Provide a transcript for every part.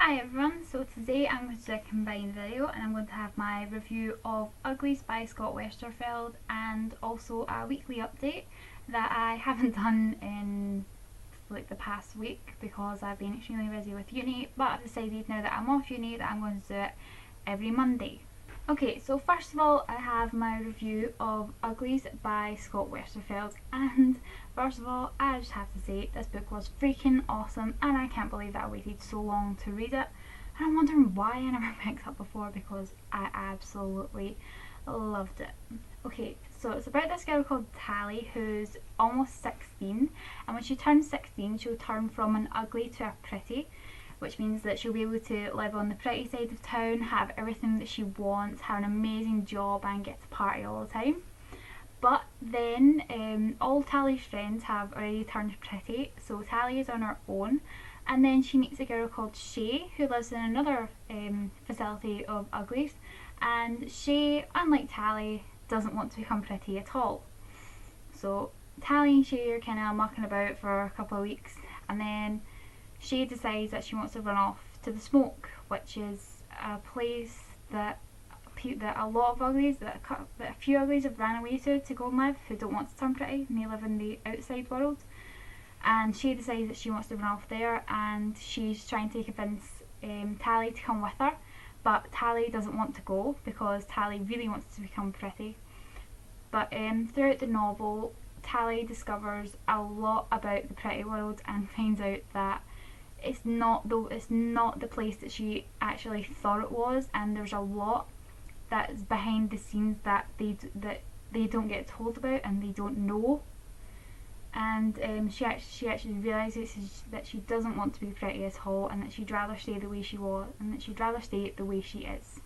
Hi everyone, so today I'm going to do a combined video and I'm going to have my review of Uglies by Scott Westerfeld and also a weekly update that I haven't done in like the past week because I've been extremely busy with uni, but I've decided now that I'm off uni that I'm going to do it every Monday. Okay, so first of all I have my review of Uglies by Scott Westerfeld, and first of all I just have to say this book was freaking awesome and I can't believe that I waited so long to read it, and I'm wondering why I never picked it up before because I absolutely loved it. Okay, so it's about this girl called Tally who's almost 16, and when she turns 16 she'll turn from an ugly to a pretty, which means that she'll be able to live on the pretty side of town, have everything that she wants, have an amazing job and get to party all the time. But then all Tally's friends have already turned pretty, so Tally is on her own, and then she meets a girl called Shay who lives in another facility of Uglies, and Shay, unlike Tally, doesn't want to become pretty at all. So Tally and Shay are kind of mucking about for a couple of weeks, and then Shay decides that she wants to run off to the Smoke, which is a place that a lot of Uglies, that a few Uglies have ran away to go and live, who don't want to turn pretty and they live in the outside world. And Shay decides that she wants to run off there, and she's trying to convince Tally to come with her, but Tally doesn't want to go because Tally really wants to become pretty. But throughout the novel, Tally discovers a lot about the pretty world and finds out that it's not the place that she actually thought it was, and there's a lot that's behind the scenes that they don't get told about and they don't know. And she actually realises that she doesn't want to be pretty at all, and that she'd rather stay the way she was, and that she'd rather stay the way she is.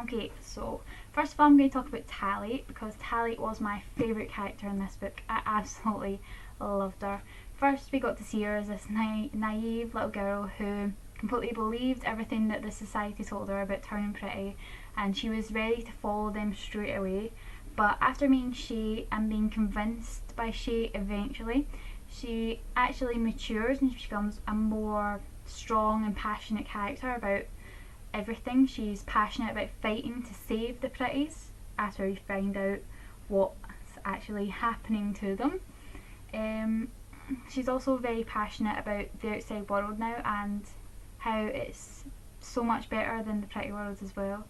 Okay, so first of all I'm going to talk about Tally, because Tally was my favourite character in this book. I absolutely loved her. First we got to see her as this naive little girl who completely believed everything that the society told her about turning pretty, and she was ready to follow them straight away. But after meeting Shay and being convinced by Shay eventually, she actually matures and she becomes a more strong and passionate character about everything. She's passionate about fighting to save the pretties after we find out what's actually happening to them. She's also very passionate about the outside world now and how it's so much better than the pretty world as well.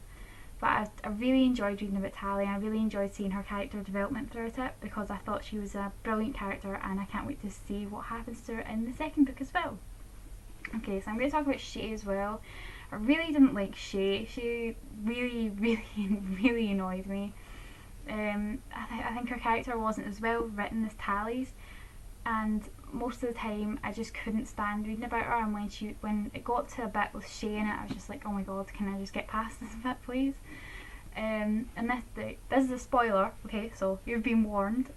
But I really enjoyed reading about Tally, and I really enjoyed seeing her character development throughout it because I thought she was a brilliant character, and I can't wait to see what happens to her in the second book as well. Okay, so I'm going to talk about Shay as well. I really didn't like Shay. She really annoyed me. I think her character wasn't as well written as Tally's, and most of the time I just couldn't stand reading about her, and when it got to a bit with Shay in it, I was just like, oh my god, can I just get past this bit please? And this is a spoiler, okay, so you've been warned.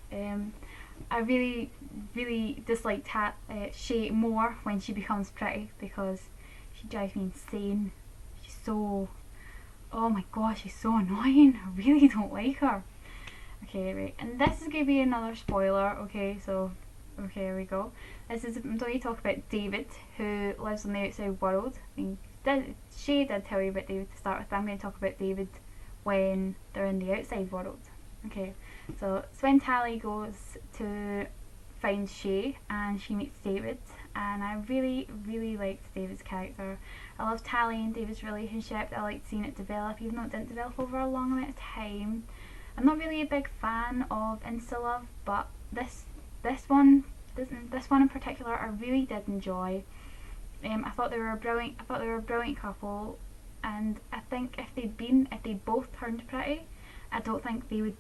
I really disliked Shay more when she becomes pretty because she drives me insane. She's so, oh my gosh, she's so annoying. I really don't like her. Okay, right, and this is going to be another spoiler, okay, so okay, here we go. I'm going to talk about David, who lives on the outside world. Shay did tell you about David to start with, but I'm going to talk about David when they're in the outside world. Okay, so it's when Tally goes to find Shay and she meets David, and I really liked David's character. I loved Tally and David's relationship. I liked seeing it develop, even though it didn't develop over a long amount of time. I'm not really a big fan of insta love, but this one in particular I really did enjoy. I thought they were a brilliant couple, and I think if they both turned pretty, I don't think they would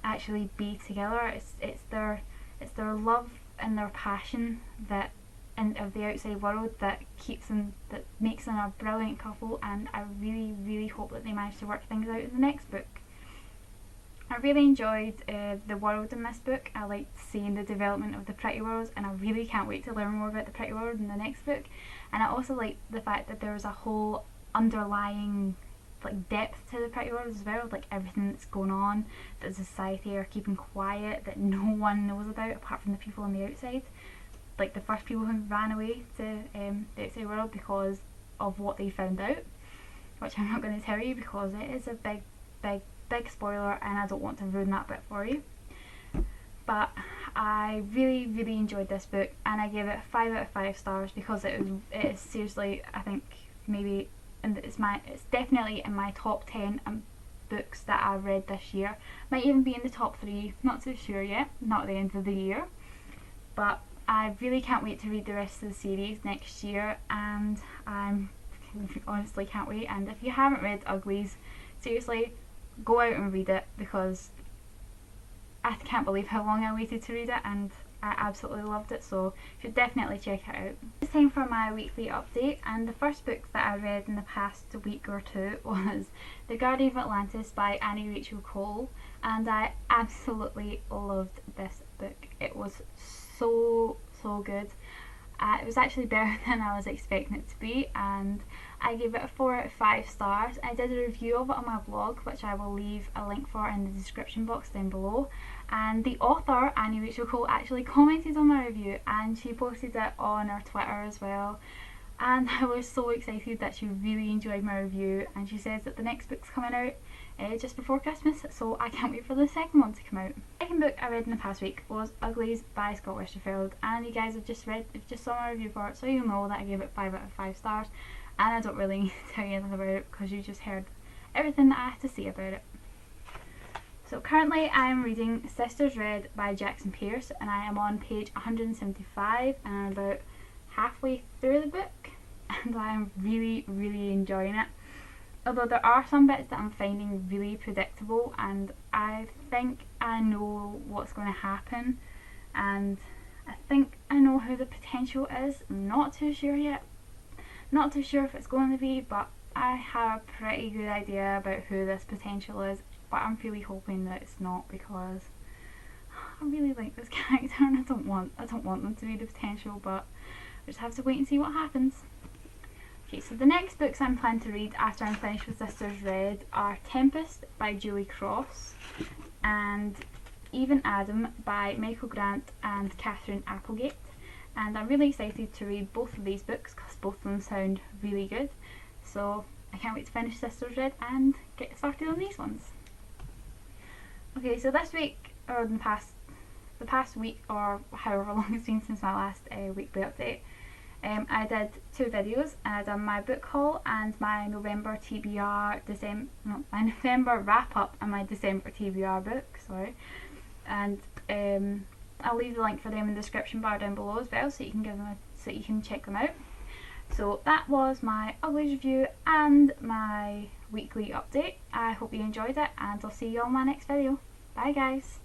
actually be together. It's their love and their passion of the outside world that makes them a brilliant couple, and I really hope that they manage to work things out in the next book. I really enjoyed the world in this book. I liked seeing the development of the pretty world, and I really can't wait to learn more about the pretty world in the next book. And I also liked the fact that there was a whole underlying depth to the pretty world as well, like everything that's going on that society are keeping quiet, that no one knows about apart from the people on the outside. Like the first people who ran away to the outside world because of what they found out, which I'm not going to tell you because it is a big spoiler and I don't want to ruin that bit for you. But I really enjoyed this book, and I gave it 5 out of 5 stars because it is seriously, I think maybe, and it's definitely in my top 10 books that I've read this year. Might even be in the top 3, not too sure yet, not at the end of the year. But I really can't wait to read the rest of the series next year, and I honestly can't wait. And if you haven't read Uglies, seriously, go out and read it, because I can't believe how long I waited to read it, and I absolutely loved it, so you should definitely check it out. It's time for my weekly update, and the first book that I read in the past week or two was The Guardian Atlantis by Annie Rachel Cole, and I absolutely loved this book. It was so good. It was actually better than I was expecting it to be, and I gave it a 4 out of 5 stars. I did a review of it on my blog, which I will leave a link for in the description box down below, and the author, Annie Rachel Cole, actually commented on my review and she posted it on her Twitter as well, and I was so excited that she really enjoyed my review, and she says that the next book's coming out just before Christmas, so I can't wait for the second one to come out. The second book I read in the past week was Uglies by Scott Westerfeld, and you guys have just saw my review for it, so you know that I gave it 5 out of 5 stars, and I don't really need to tell you anything about it because you just heard everything that I have to say about it. So currently I am reading Sisters Red by Jackson Pearce, and I am on page 175 and I'm about halfway through the book, and I am really enjoying it. Although there are some bits that I'm finding really predictable, and I think I know what's going to happen, and I think I know who the potential is. I'm not too sure yet. Not too sure if it's going to be, but I have a pretty good idea about who this potential is, but I'm really hoping that it's not, because I really like this character and I don't want them to be the potential, but I just have to wait and see what happens. Okay, so the next books I'm planning to read after I'm finished with Sisters Red are Tempest by Julie Cross and Even Adam by Michael Grant and Catherine Applegate, and I'm really excited to read both of these books because both of them sound really good, so I can't wait to finish Sisters Red and get started on these ones. Okay, so this week, or in the past week, or however long it's been since my last weekly update, I did 2 videos, and I done my book haul and my November my November wrap up and my December TBR book, sorry, and I'll leave the link for them in the description bar down below as well, so you can check them out. So that was my Uglies review and my weekly update. I hope you enjoyed it, and I'll see you on my next video. Bye guys!